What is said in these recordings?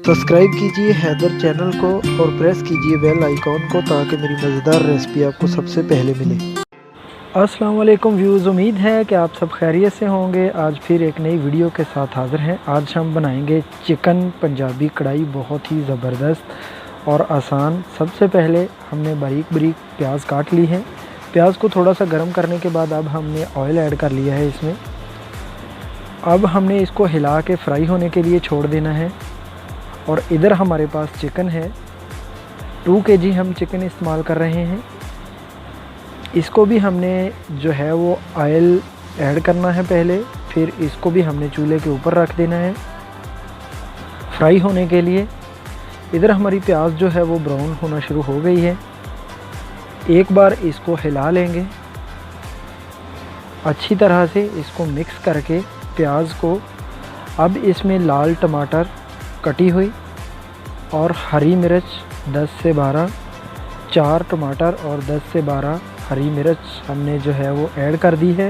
Subscribe कीजिए Haider channel को और प्रेस कीजिए बेल आइकॉन को ताकि मेरी मज़ेदार रेसिपी आपको सबसे पहले मिले। अस्सलाम वालेकुम व्यूज़, उम्मीद है कि आप सब खैरियत से होंगे। आज फिर एक नई वीडियो के साथ हाज़िर हैं। आज हम बनाएंगे चिकन पंजाबी कढ़ाई, बहुत ही ज़बरदस्त और आसान। सबसे पहले हमने बारीक बारीक प्याज काट ली है। प्याज को थोड़ा सा गर्म करने के बाद अब हमने ऑयल ऐड कर लिया है इसमें। अब हमने इसको हिला के फ्राई होने के लिए छोड़ देना है। और इधर हमारे पास चिकन है, 2 kg हम चिकन इस्तेमाल कर रहे हैं। इसको भी हमने जो है वो ऑयल ऐड करना है पहले, फिर इसको भी हमने चूल्हे के ऊपर रख देना है फ्राई होने के लिए। इधर हमारी प्याज जो है वो ब्राउन होना शुरू हो गई है। एक बार इसको हिला लेंगे अच्छी तरह से, इसको मिक्स करके प्याज को। अब इसमें लाल टमाटर कटी हुई और हरी मिर्च 10 से 12, 4 टमाटर और 10 से 12 हरी मिर्च हमने जो है वो ऐड कर दी है।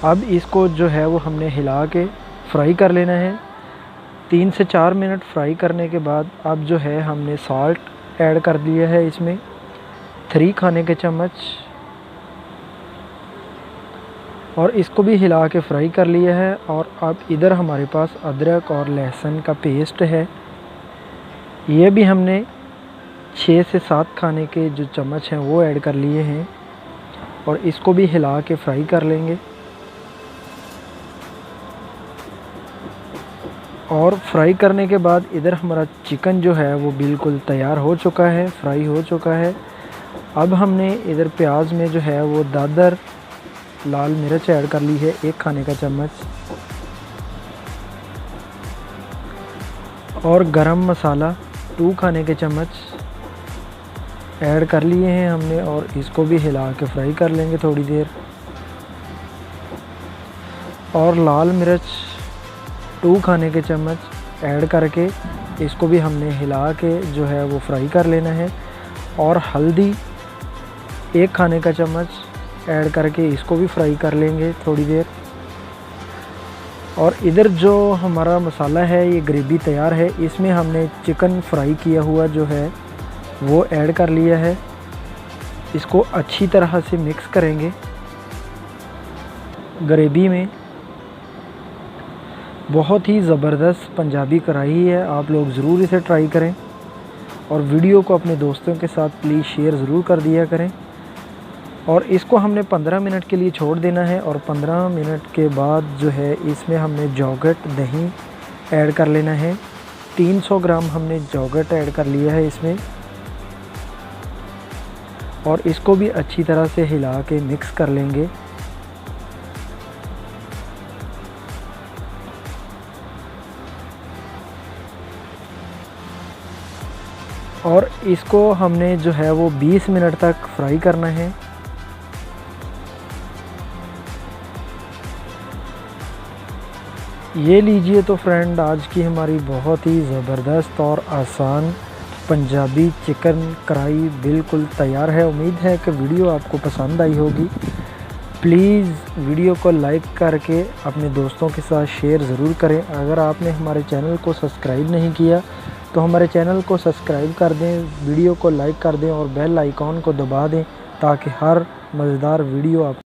अब इसको जो है वो हमने हिला के फ्राई कर लेना है। 3 से 4 मिनट फ्राई करने के बाद अब जो है हमने सॉल्ट ऐड कर दिया है इसमें 3 खाने के चम्मच, और इसको भी हिला के फ्राई कर लिया है। और अब इधर हमारे पास अदरक और लहसुन का पेस्ट है, ये भी हमने 6 से 7 खाने के जो चम्मच हैं वो ऐड कर लिए हैं, और इसको भी हिला के फ्राई कर लेंगे। और फ्राई करने के बाद इधर हमारा चिकन जो है वो बिल्कुल तैयार हो चुका है, फ्राई हो चुका है। अब हमने इधर प्याज में जो है वो दादर लाल मिर्च ऐड कर ली है, 1 खाने का चम्मच, और गरम मसाला 2 खाने के चम्मच ऐड कर लिए हैं हमने, और इसको भी हिला के फ्राई कर लेंगे थोड़ी देर। और लाल मिर्च 2 खाने के चम्मच ऐड करके इसको भी हमने हिला के जो है वो फ्राई कर लेना है। और हल्दी 1 खाने का चम्मच ऐड करके इसको भी फ्राई कर लेंगे थोड़ी देर। और इधर जो हमारा मसाला है, ये ग्रेवी तैयार है। इसमें हमने चिकन फ्राई किया हुआ जो है वो ऐड कर लिया है। इसको अच्छी तरह से मिक्स करेंगे ग्रेवी में। बहुत ही ज़बरदस्त पंजाबी कढ़ाई है, आप लोग ज़रूर इसे ट्राई करें। और वीडियो को अपने दोस्तों के साथ प्लीज़ शेयर ज़रूर कर दिया करें। और इसको हमने 15 मिनट के लिए छोड़ देना है। और 15 मिनट के बाद जो है इसमें हमने योगर्ट दही ऐड कर लेना है। 300 ग्राम हमने योगर्ट ऐड कर लिया है इसमें, और इसको भी अच्छी तरह से हिला के मिक्स कर लेंगे। और इसको हमने जो है वो 20 मिनट तक फ्राई करना है। ये लीजिए तो फ्रेंड, आज की हमारी बहुत ही ज़बरदस्त और आसान पंजाबी चिकन कढ़ाई बिल्कुल तैयार है। उम्मीद है कि वीडियो आपको पसंद आई होगी। प्लीज़ वीडियो को लाइक करके अपने दोस्तों के साथ शेयर ज़रूर करें। अगर आपने हमारे चैनल को सब्सक्राइब नहीं किया तो हमारे चैनल को सब्सक्राइब कर दें, वीडियो को लाइक कर दें और बेल आइकॉन को दबा दें ताकि हर मज़ेदार वीडियो आप